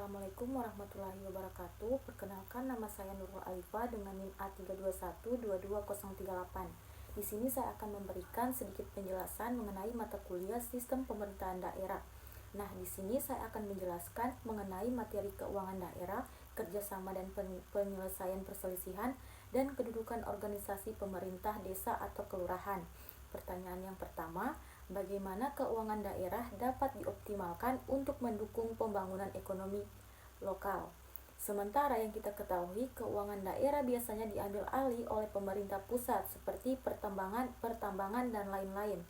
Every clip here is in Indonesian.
Assalamualaikum warahmatullahi wabarakatuh. Perkenalkan, nama saya Nurul Alifa dengan NIM A321-22038. Di sini saya akan memberikan sedikit penjelasan mengenai mata kuliah Sistem Pemerintahan Daerah. Nah, di sini saya akan menjelaskan mengenai materi keuangan daerah, kerjasama dan penyelesaian perselisihan, dan kedudukan organisasi pemerintah desa atau kelurahan. Pertanyaan yang pertama, bagaimana keuangan daerah dapat dioptimalkan untuk mendukung pembangunan ekonomi lokal? Sementara yang kita ketahui, keuangan daerah biasanya diambil alih oleh pemerintah pusat seperti pertambangan dan lain-lain.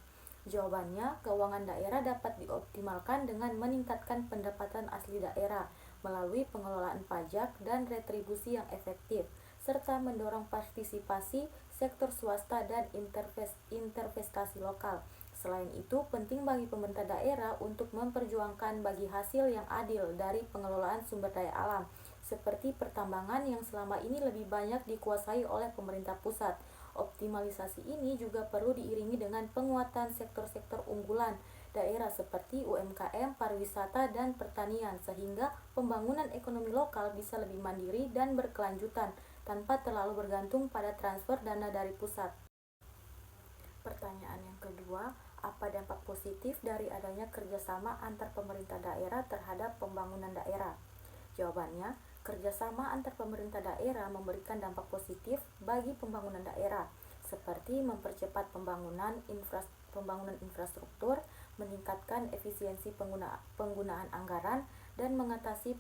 Jawabannya, keuangan daerah dapat dioptimalkan dengan meningkatkan pendapatan asli daerah melalui pengelolaan pajak dan retribusi yang efektif, serta mendorong partisipasi sektor swasta dan investasi lokal. Selain itu, penting bagi pemerintah daerah untuk memperjuangkan bagi hasil yang adil dari pengelolaan sumber daya alam, seperti pertambangan yang selama ini lebih banyak dikuasai oleh pemerintah pusat. Optimalisasi ini juga perlu diiringi dengan penguatan sektor-sektor unggulan daerah seperti UMKM, pariwisata, dan pertanian, sehingga pembangunan ekonomi lokal bisa lebih mandiri dan berkelanjutan tanpa terlalu bergantung pada transfer dana dari pusat. Pertanyaan yang kedua, apa dampak positif dari adanya kerjasama antar pemerintah daerah terhadap pembangunan daerah? Jawabannya, kerjasama antar pemerintah daerah memberikan dampak positif bagi pembangunan daerah, seperti mempercepat pembangunan infrastruktur, meningkatkan efisiensi penggunaan anggaran, dan mengatasi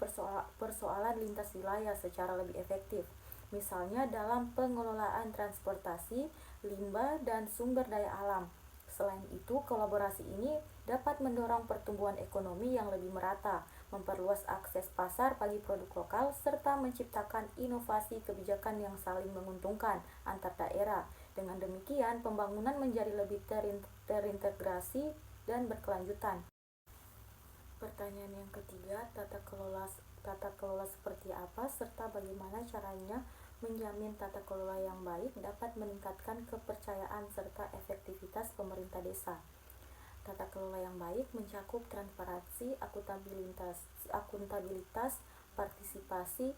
persoalan lintas wilayah secara lebih efektif. Misalnya dalam pengelolaan transportasi, limbah, dan sumber daya alam. Selain itu, kolaborasi ini dapat mendorong pertumbuhan ekonomi yang lebih merata, memperluas akses pasar bagi produk lokal, serta menciptakan inovasi kebijakan yang saling menguntungkan antar daerah. Dengan demikian, pembangunan menjadi lebih terintegrasi dan berkelanjutan. Pertanyaan yang ketiga, tata kelola seperti apa serta bagaimana caranya menjamin tata kelola yang baik dapat meningkatkan kepercayaan serta efektivitas pemerintah desa. Tata kelola yang baik mencakup transparansi, akuntabilitas, partisipasi,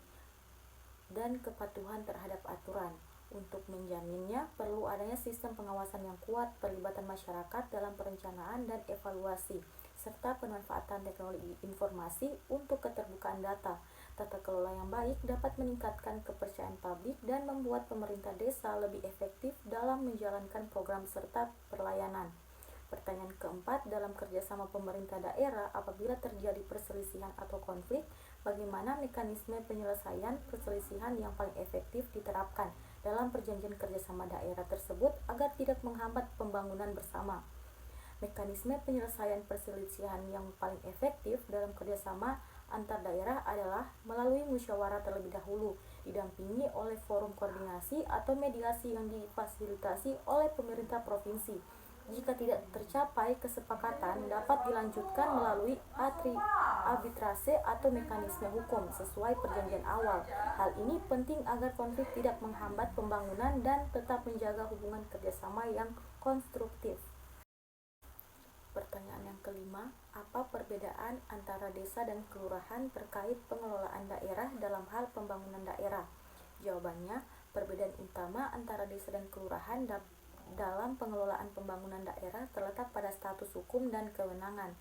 dan kepatuhan terhadap aturan. Untuk menjaminnya, perlu adanya sistem pengawasan yang kuat, pelibatan masyarakat dalam perencanaan dan evaluasi, serta pemanfaatan teknologi informasi untuk keterbukaan data. Tata kelola yang baik dapat meningkatkan kepercayaan publik dan membuat pemerintah desa lebih efektif dalam menjalankan program serta pelayanan. Pertanyaan keempat, dalam kerjasama pemerintah daerah, apabila terjadi perselisihan atau konflik, bagaimana mekanisme penyelesaian perselisihan yang paling efektif diterapkan dalam perjanjian kerjasama daerah tersebut agar tidak menghambat pembangunan bersama? Mekanisme penyelesaian perselisihan yang paling efektif dalam kerjasama antar daerah adalah melalui musyawarah terlebih dahulu, didampingi oleh forum koordinasi atau mediasi yang difasilitasi oleh pemerintah provinsi. Jika tidak tercapai kesepakatan, dapat dilanjutkan melalui arbitrase atau mekanisme hukum sesuai perjanjian awal. Hal ini penting agar konflik tidak menghambat pembangunan dan tetap menjaga hubungan kerjasama yang konstruktif. Pertanyaan yang kelima, apa perbedaan antara desa dan kelurahan terkait pengelolaan daerah dalam hal pembangunan daerah? Jawabannya, perbedaan utama antara desa dan kelurahan dalam pengelolaan pembangunan daerah terletak pada status hukum dan kewenangan.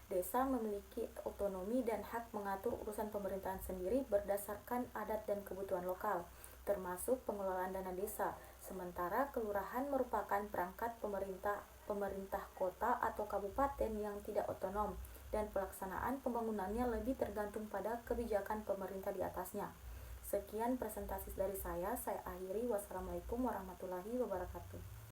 Desa memiliki otonomi dan hak mengatur urusan pemerintahan sendiri berdasarkan adat dan kebutuhan lokal, termasuk pengelolaan dana desa. Sementara kelurahan merupakan perangkat pemerintah kota atau kabupaten yang tidak otonom dan pelaksanaan pembangunannya lebih tergantung pada kebijakan pemerintah di atasnya. Sekian presentasi dari saya akhiri. Wassalamualaikum warahmatullahi wabarakatuh.